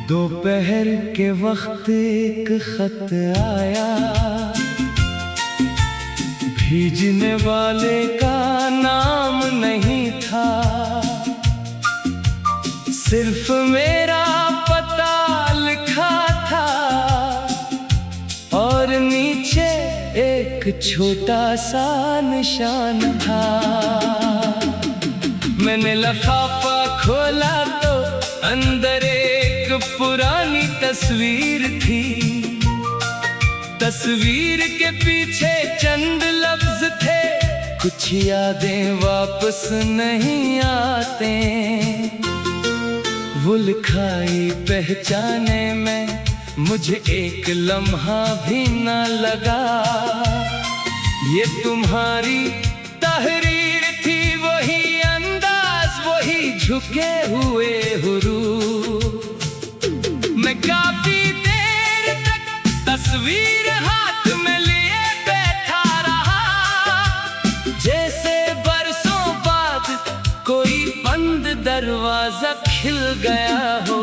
दोपहर के वक्त एक खत आया, भेजने वाले का नाम नहीं था, सिर्फ मेरा पता लिखा था और नीचे एक छोटा सा निशान था। मैंने लिफाफा खोला तो अंदर एक पुरानी तस्वीर थी। तस्वीर के पीछे चंद लफ्ज थे, कुछ यादें वापस नहीं आते। वो लिखाई पहचाने में मुझे एक लम्हा भी न लगा। ये तुम्हारी तहरीर थी, वही अंदाज, वही झुके हुए हुरूफ। मैं काफी देर तक तस्वीर हाथ में लिए बैठा रहा, जैसे बरसों बाद कोई बंद दरवाजा खिल गया हो।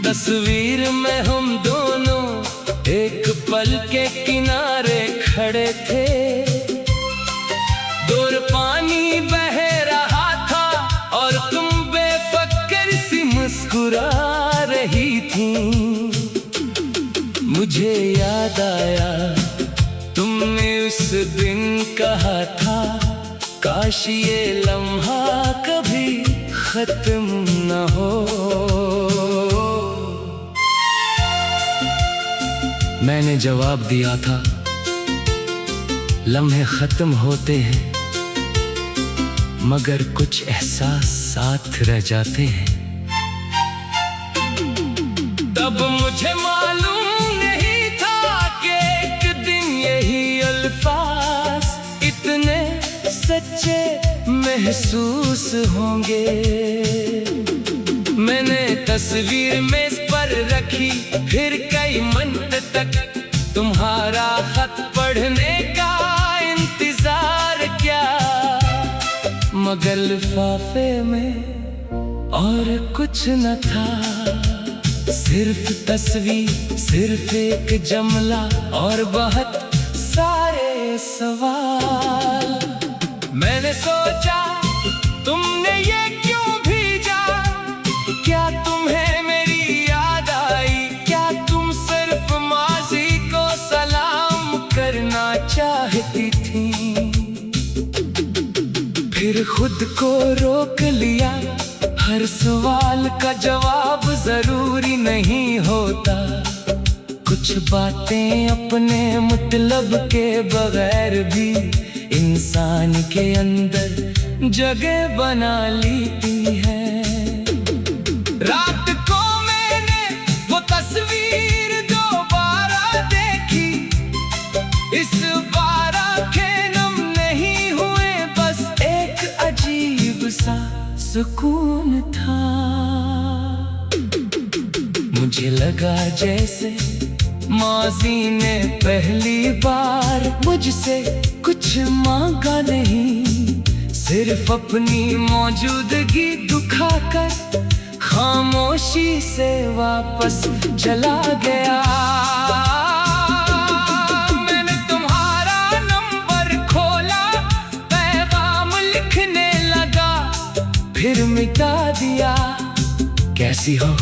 तस्वीर में हम दोनों एक पल के किनारे खड़े थे। दूर पानी बह रहा था और तुम बेफिक्र सी मुस्कुरा रही थी। मुझे याद आया तुमने उस दिन कहा था, काश ये लम्हा कभी खत्म न हो। मैंने जवाब दिया था, लम्हे खत्म होते हैं मगर कुछ एहसास साथ रह जाते हैं। तब मुझे मालूम नहीं था कि एक दिन यही अल्फाज इतने सच्चे महसूस होंगे। मैंने तस्वीर मेज पर रखी, फिर कई मिनट तक तुम्हारा खत पढ़ने का इंतजार किया, मगर लिफाफे में और कुछ न था। सिर्फ तस्वीर, सिर्फ एक जमला और बहुत सारे सवाल। मैंने सोचा तुमने ये क्यों भेजा, क्या तुम्हें मेरी याद आई, क्या तुम सिर्फ माजी को सलाम करना चाहती थी। फिर खुद को रोक लिया, हर सवाल का जवाब जरूरी नहीं होता। कुछ बातें अपने मतलब के बगैर भी इंसान के अंदर जगह बना लेती है। रात को मैंने वो तस्वीर दोबारा देखी, इस बार आंखें नम नहीं हुए, बस एक अजीब सा सुकून था। मुझे लगा जैसे माजी ने पहली बार मुझसे कुछ मांगा नहीं, सिर्फ अपनी मौजूदगी दुखाकर खामोशी से वापस चला गया। मैंने तुम्हारा नंबर खोला, पैगाम लिखने लगा, फिर मिटा दिया। कैसी हो,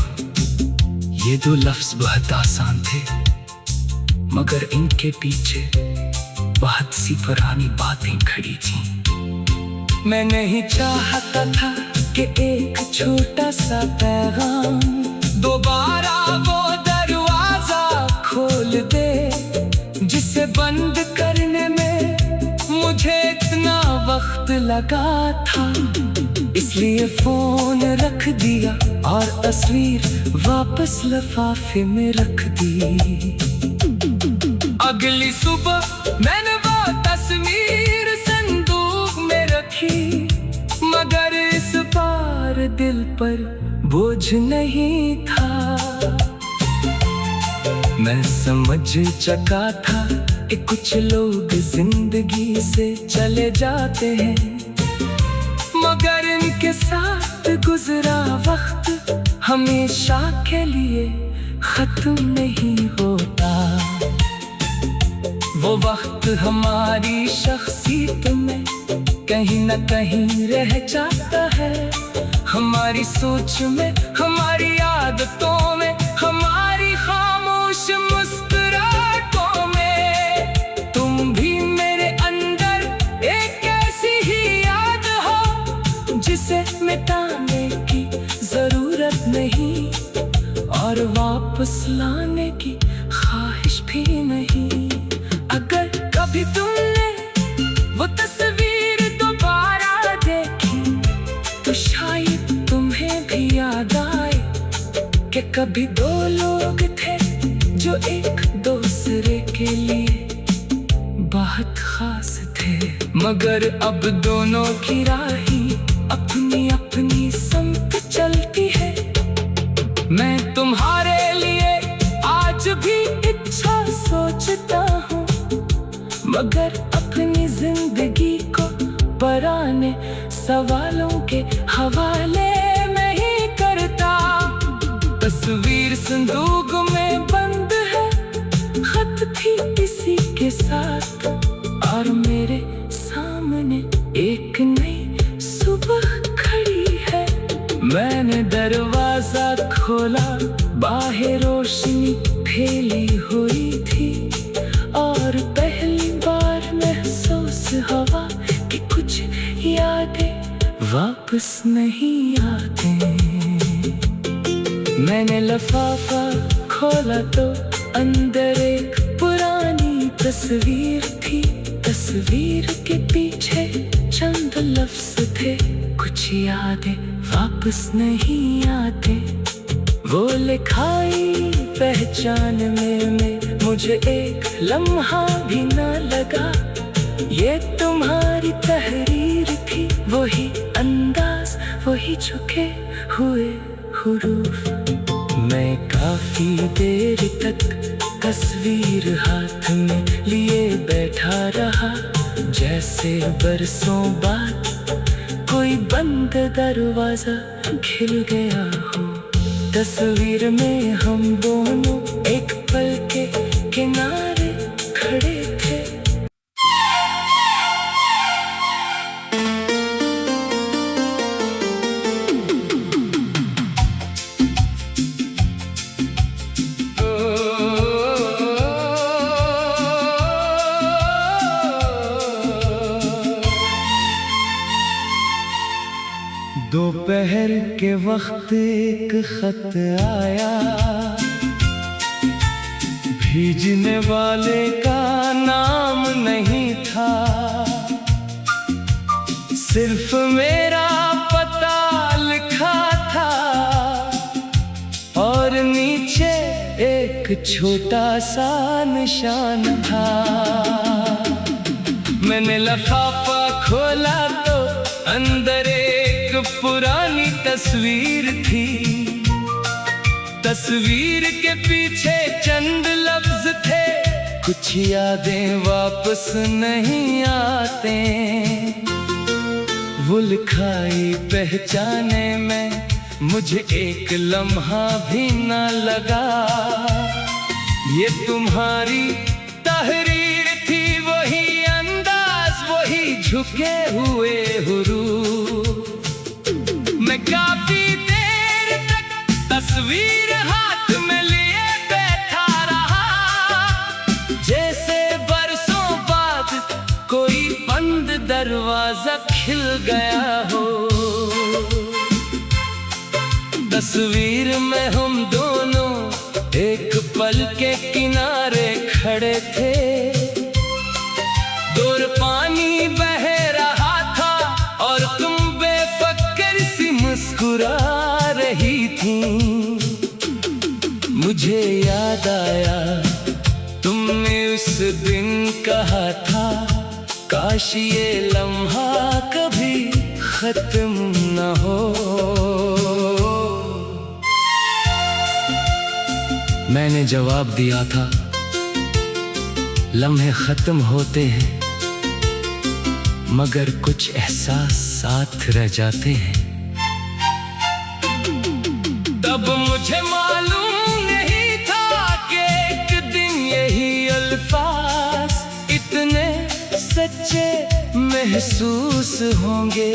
ये दो लफ्ज बहुत आसान थे, मगर इनके पीछे बहुत सी पुरानी बातें खड़ी थी। मैं नहीं चाहता था कि एक छोटा सा पैगाम दोबारा वो दरवाजा खोल दे, जिसे बंद करने में मुझे इतना वक्त लगा था। इसलिए फोन रख दिया और तस्वीर वापस लिफाफे में रख दी। अगली सुबह मैंने वो तस्वीर संदूक में रखी, मगर इस बार दिल पर बोझ नहीं था। मैं समझ चुका था कि कुछ लोग जिंदगी से चले जाते हैं, मगर इनके साथ गुजरा वक्त हमेशा के लिए खत्म नहीं होता। वो वक्त हमारी शख्सियत में कहीं न कहीं रह जाता है, हमारी सोच में, हमारी आदतों में, हमारी खामोश मुस्कुराहटों में। तुम भी मेरे अंदर एक ऐसी ही याद हो जिसे मिटाने की जरूरत नहीं और वापस लाने की ख्वाहिश भी नहीं। अगर कभी तुमने वो तस्वीर दोबारा देखी तो शायद तुम्हें भी याद आए कि कभी दो लोग थे जो एक दूसरे के लिए बहुत खास थे, मगर अब दोनों की राहें अपनी अपनी संग चलती है। मैं तुम्हारे लिए आज भी इच्छा सोचता हूँ, मगर अपनी जिंदगी को पुराने सवालों के हवाले में ही करता। तस्वीर संदूक में बंद है, खत भी इसी के साथ, और मेरे सामने एक नई सुबह खड़ी है। मैंने दरवाजा खोला, बाहर रोशनी फैली हुई थी और पहली बार महसूस हुआ कि कुछ यादें वापस नहीं आते। मैंने लिफाफा खोला तो अंदर एक पुरानी तस्वीर थी। तस्वीर के पीछे चंद लफ्ज थे, कुछ यादें वापस नहीं आते। वो लिखाई पहचान में मुझे एक लम्हा भी न लगा। ये तुम्हारी तहरीर थी, वही अंदाज, वही झुके हुए हुरूफ। मैं काफी देर तक तस्वीर हाथ में लिए बैठा रहा, जैसे बरसों बाद कोई बंद दरवाजा खिल गया हो। तस्वीर में हम दोनों एक पल के किनारे खड़े थे। दोपहर के वक्त एक खत आया, भेजने वाले का नाम नहीं था, सिर्फ मेरा पता लिखा था और नीचे एक छोटा सा निशान था। मैंने लिफाफा खोला तो अंदर एक पुरानी तस्वीर थी। तस्वीर के पीछे चंद लफ्ज थे, कुछ यादें वापस नहीं आते। वो लिखाई पहचाने में मुझे एक लम्हा भी न लगा। ये तुम्हारी तहरीर थी, वही अंदाज, वही झुके हुए हुरूफ। मैं काफी देर तक तस्वीर हाथ में लिए बैठा रहा, जैसे बरसों बाद कोई बंद दरवाजा खिल गया हो। तस्वीर में हम दोनों एक पल के किनारे खड़े थे। दूर पानी बह रहा था और तुम बेफिक्र सी मुस्कुरा रही थी। मुझे याद आया तुमने उस दिन कहा था, काश ये लम्हा कभी खत्म न हो। मैंने जवाब दिया था, लम्हे खत्म होते हैं मगर कुछ एहसास साथ रह जाते हैं। तब मुझे मालूम नहीं था कि एक दिन यही अल्फाज इतने सच्चे महसूस होंगे।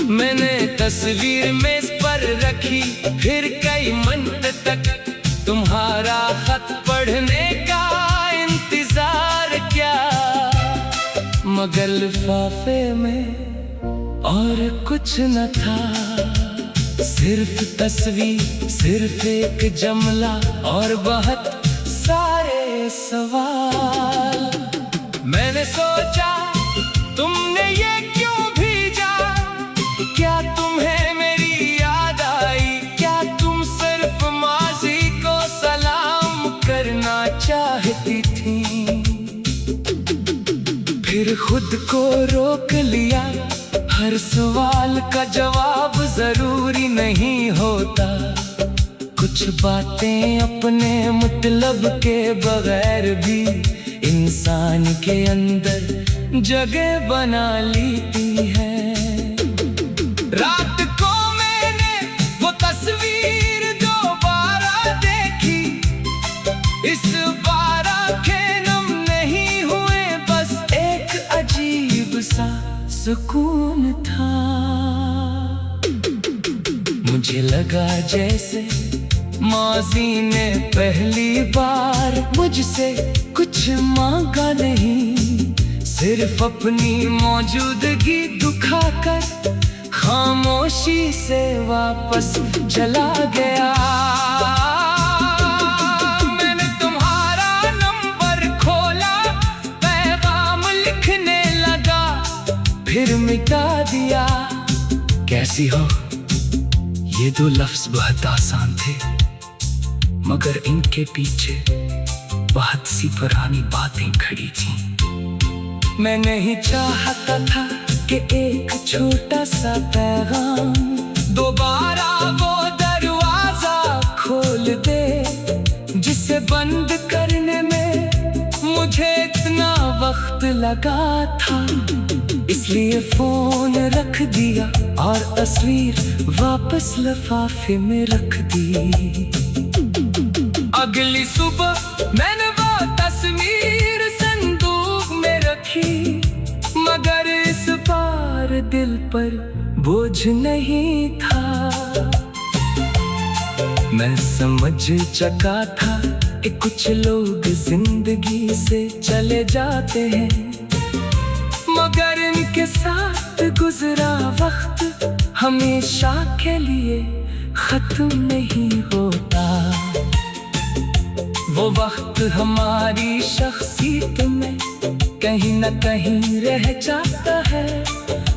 मैंने तस्वीर मेज पर रखी, फिर कई मिनट तक तुम्हारा खत पढ़ने का इंतजार किया, मगर लिफाफे में और कुछ न था, सिर्फ तस्वीर, सिर्फ एक जुमला और बहुत सारे सवाल। मैंने सोचा तुमने ये क्यों भेजा, क्या तुम्हें मेरी याद आई, क्या तुम सिर्फ माजी को सलाम करना चाहती थी। फिर खुद को रोक लिया, हर सवाल का जवाब जरूरी नहीं होता, कुछ बातें अपने मतलब के बगैर भी इंसान के अंदर जगह बना लेती है। रात को मैंने वो तस्वीर दोबारा देखी, इस बार आंखें नम नहीं हुए, बस एक अजीब सा सुकून था। मुझे लगा जैसे माजी ने पहली बार मुझसे कुछ मांगा नहीं, सिर्फ अपनी मौजूदगी दुखाकर खामोशी से वापस चला गया। मैंने तुम्हारा नंबर खोला, पैगाम लिखने लगा, फिर मिटा दिया। कैसी हो, ये दो लफ्ज बहुत आसान थे, मगर इनके पीछे बहुत सी पुरानी बातें खड़ी थी। मैं नहीं चाहता था कि एक छोटा सा पैगाम दोबारा वो दरवाजा खोल दे, जिसे बंद करने में मुझे इतना वक्त लगा था। इसलिए फोन रख दिया और तस्वीर वापस लिफाफे में रख दी। अगली सुबह मैंने वो तस्वीर संदूक में रखी, मगर इस बार दिल पर बोझ नहीं था। मैं समझ चुका था कि कुछ लोग जिंदगी से चले जाते हैं, मगर इनके साथ गुजरा वक्त हमेशा के लिए खत्म नहीं होता। वो वक्त हमारी शख्सियत में कहीं न कहीं रह जाता है,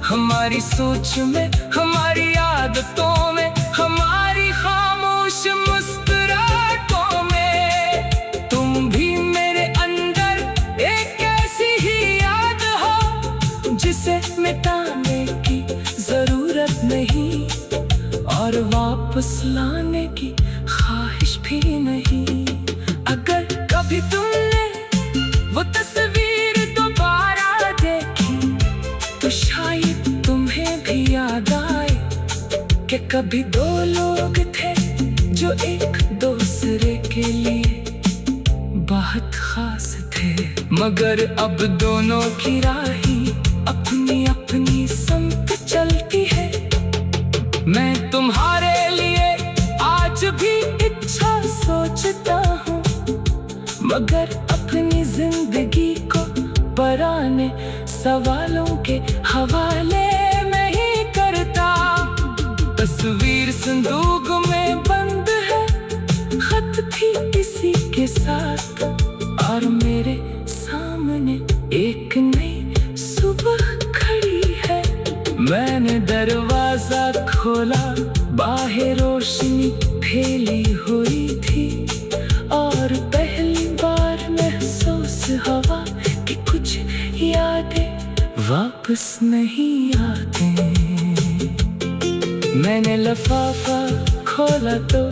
हमारी सोच में, हमारी आदतों में, हमारी खामोश मुस्कुराहटों में। तुम भी मेरे अंदर एक ऐसी ही याद हो जिसे मिटाने की जरूरत नहीं और वापस लाने की ख्वाहिश भी नहीं। अगर कभी तुमने वो तस्वीर दोबारा देखी, तो शायद तुम्हें भी याद आए कि कभी दो लोग थे जो एक दूसरे के लिए बहुत खास थे, मगर अब दोनों की राहें अपनी अपनी समत चलती है। मैं तुम्हारे लिए आज भी इच्छा सोचता हूँ, मगर अपनी जिंदगी को पुराने सवालों के हवाले नहीं करता। तस्वीर संदूक में बंद है, खत भी इसी के साथ, और मेरे सामने एक नई सुबह खड़ी है। मैंने दरवाजा खोला, बाहर रोशनी फैली हुई थी, और पहली बार महसूस हुआ कि कुछ यादें वापस नहीं आते। मैंने लिफाफा खोला तो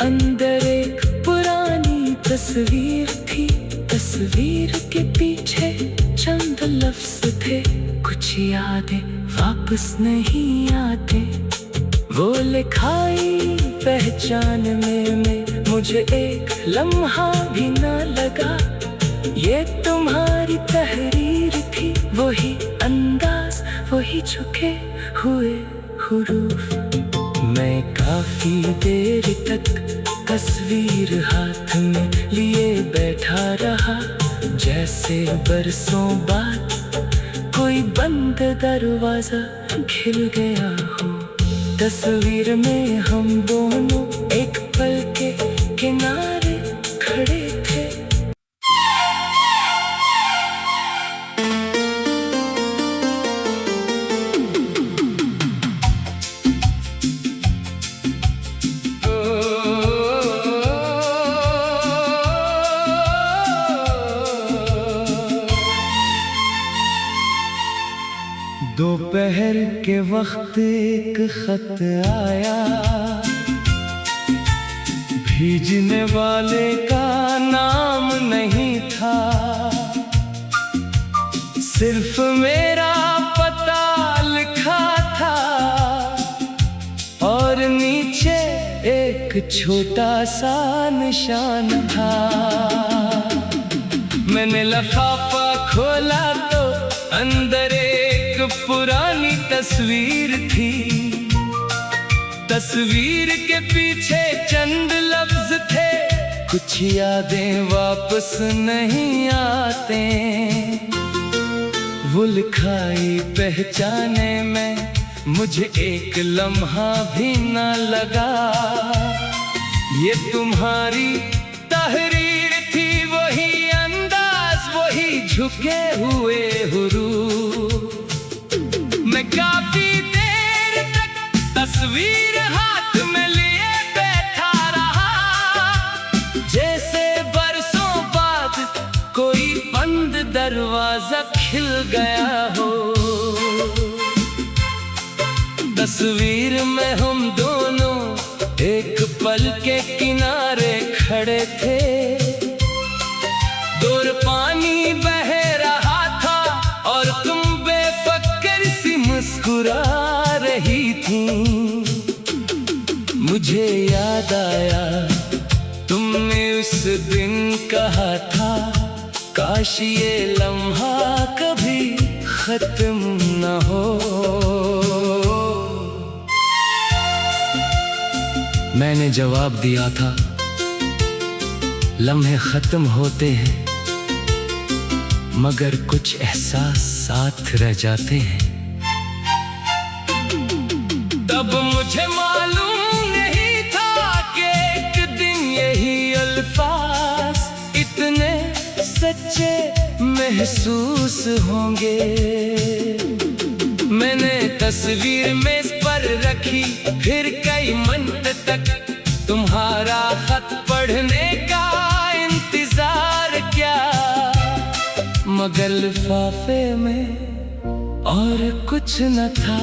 अंदर एक पुरानी तस्वीर थी, तस्वीर के पीछे चंद लफ्ज थे, कुछ यादें वापस नहीं आते। वो लिखाई पहचान में मुझे एक लम्हा भी ना लगा। ये तुम्हारी तहरीर थी, वही अंदाज, वही झुके हुए हुरूफ। मैं काफी देर तक तस्वीर हाथ में लिए बैठा रहा, जैसे बरसों बाद कोई बंद दरवाजा खिल गया हो। तस्वीर में हम दोनों एक पल के किनारे खड़े थे। दोपहर के वक्त एक खत आया, भेजने वाले का नाम नहीं था, सिर्फ मेरा पता लिखा था और नीचे एक छोटा सा निशान था। मैंने लिफाफा खोला तो अंदर एक पुरानी तस्वीर थी। तस्वीर के पीछे चंद लफ्ज थे, कुछ यादें वापस नहीं आते। वो लिखाई पहचाने में मुझे एक लम्हा भी ना लगा। ये तुम्हारी तहरीर थी, वही अंदाज, वही झुके हुए हुरूफ। मैं काफी देर तक तस्वीर हाथ में लिए बैठा रहा, जैसे बरसों बाद कोई बंद दरवाजा खिल गया हो। तस्वीर में हम दोनों एक पल के किनारे खड़े थे। दूर पानी बह रहा था और तुम बेफिक्र सी मुस्कुरा रही थी। मुझे याद आया तुमने उस दिन कहा था, काश ये लम्हा कभी खत्म न हो। मैंने जवाब दिया था, लम्हे खत्म होते हैं मगर कुछ एहसास साथ रह जाते हैं। तब मुझे मालूम नहीं था कि एक दिन यही अल्फाज इतने सच्चे महसूस होंगे। मैंने तस्वीर मेज पर रखी, फिर कई मिनट तक तुम्हारा खत पढ़ने का इंतजार किया, मगर लिफाफे में और कुछ न था।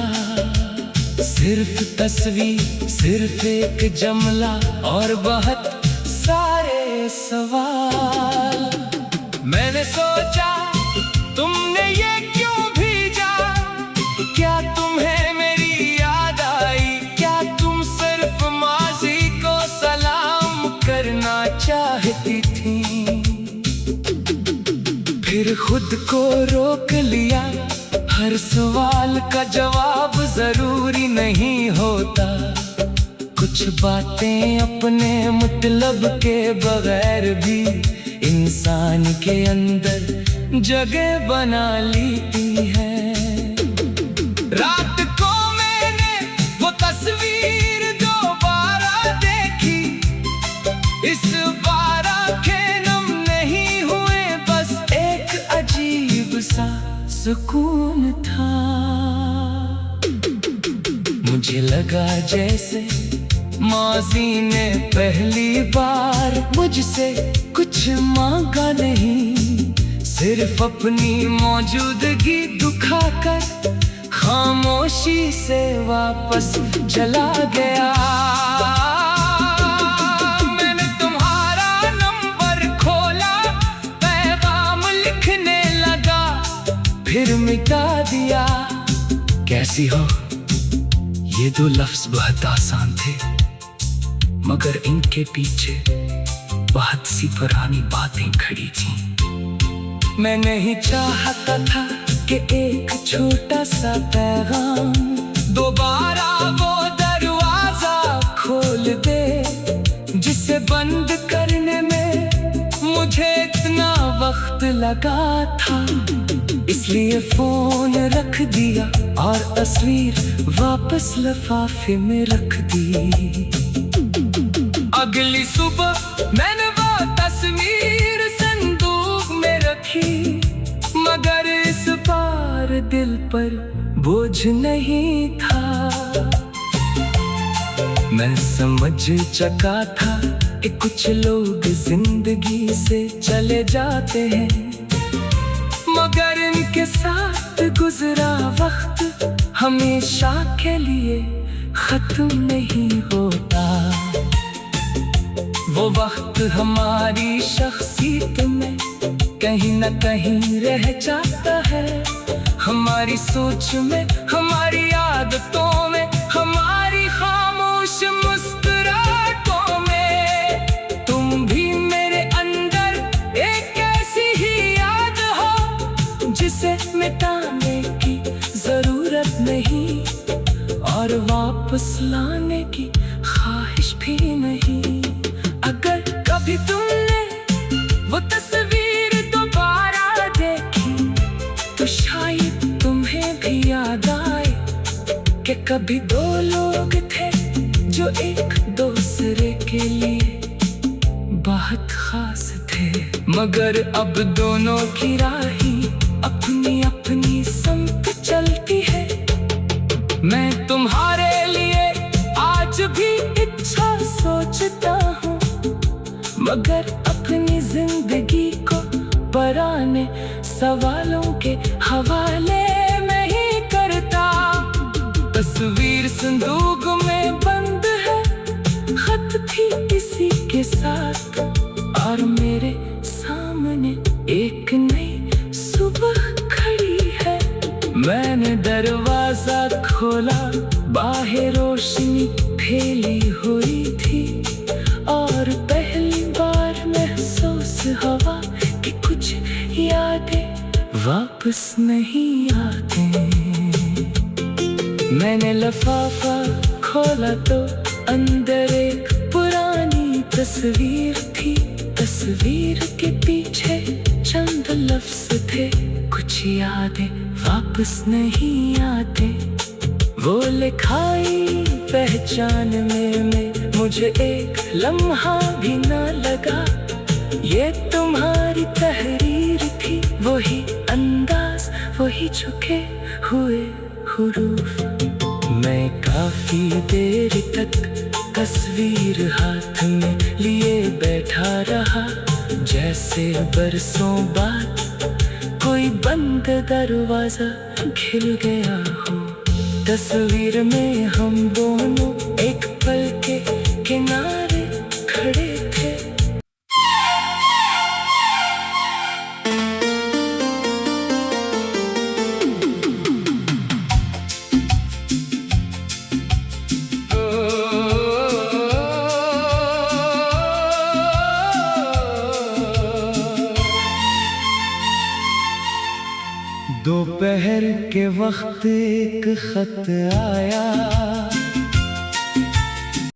सिर्फ तस्वीर, सिर्फ एक जमला और बहुत सारे सवाल। मैंने सोचा तुमने ये क्यों भेजा, क्या तुम्हें मेरी याद आई, क्या तुम सिर्फ माजी को सलाम करना चाहती थी। फिर खुद को रोक लिया, हर सवाल का जवाब जरूरी नहीं होता। कुछ बातें अपने मतलब के बगैर भी इंसान के अंदर जगह बना लेती है। रात को मैंने वो तस्वीर दोबारा देखी, इस बार आंखें नम नहीं हुए, बस एक अजीब सा सुकून था। मुझे लगा जैसे माजी ने पहली बार मुझसे कुछ मांगा नहीं, सिर्फ अपनी मौजूदगी दुखाकर खामोशी से वापस चला गया। मैंने तुम्हारा नंबर खोला, पैगाम लिखने लगा, मिटा दिया। कैसी हो, ये दो लफ्ज बहुत आसान थे, मगर इनके पीछे बहुत सी पुरानी बातें खड़ी थी। मैं नहीं चाहता था कि एक छोटा सा पैगाम दोबारा वो दरवाजा खोल दे जिसे बंद करने में मुझे इतना वक्त लगा था। इसलिए फोन रख दिया और तस्वीर वापस लिफाफे में रख दी। अगली सुबह मैंने वो तस्वीर संदूक में रखी, मगर इस बार दिल पर बोझ नहीं था। मैं समझ चुका था कि कुछ लोग जिंदगी से चले जाते हैं, मगर इनके साथ गुजरा वक्त हमेशा के लिए खत्म नहीं होता। वो वक्त हमारी शख्सियत में कहीं न कहीं रह जाता है, हमारी सोच में, हमारी आदतों में, हमारी खामोश मुस्कुराहटों में। तुम भी मेरे अंदर एक ऐसी ही याद हो जिसे मिटाने की जरूरत नहीं और वापस लाने की ख्वाहिश भी नहीं। अगर कभी तुमने वो तस्वीर दोबारा देखी तो शायद तुम्हें भी याद आए कि कभी दो लोग थे जो एक दूसरे के लिए बहुत खास थे, मगर अब दोनों की राहें अपनी अपनी संग चलती है। मैं तुम्हारे लिए आज भी इच्छा सोचता हूँ, मगर अपनी जिंदगी को पुराने सवालों के हवाले नहीं करता। तस्वीर संदूक में बंद है, खत भी इसी के साथ, और मेरे सामने एक नई सुबह खड़ी है। मैंने दरवाजा खोला, बाहर रोशनी फैली हुई थी और पहली बार महसूस हुआ कि कुछ यादें वापस नहीं आते। मैंने लिफाफा खोला तो अंदर एक पुरानी तस्वीर थी। तस्वीर के पीछे चंद लफ्ज थे, कुछ यादें वापस नहीं आते। वो लिखाई पहचान में मुझे एक लम्हा भी न लगा। ये तुम्हारी तहरीर थी, वही अंदाज, वही झुके हुए हुरूफ। मैं काफी देर तक तस्वीर हाथ में लिए बैठा रहा, जैसे बरसों बाद कोई बंद दरवाजा खिल गया हो। तस्वीर में हम दोनों एक पल के किनारे खड़े थे। दोपहर के वक्त एक खत आया,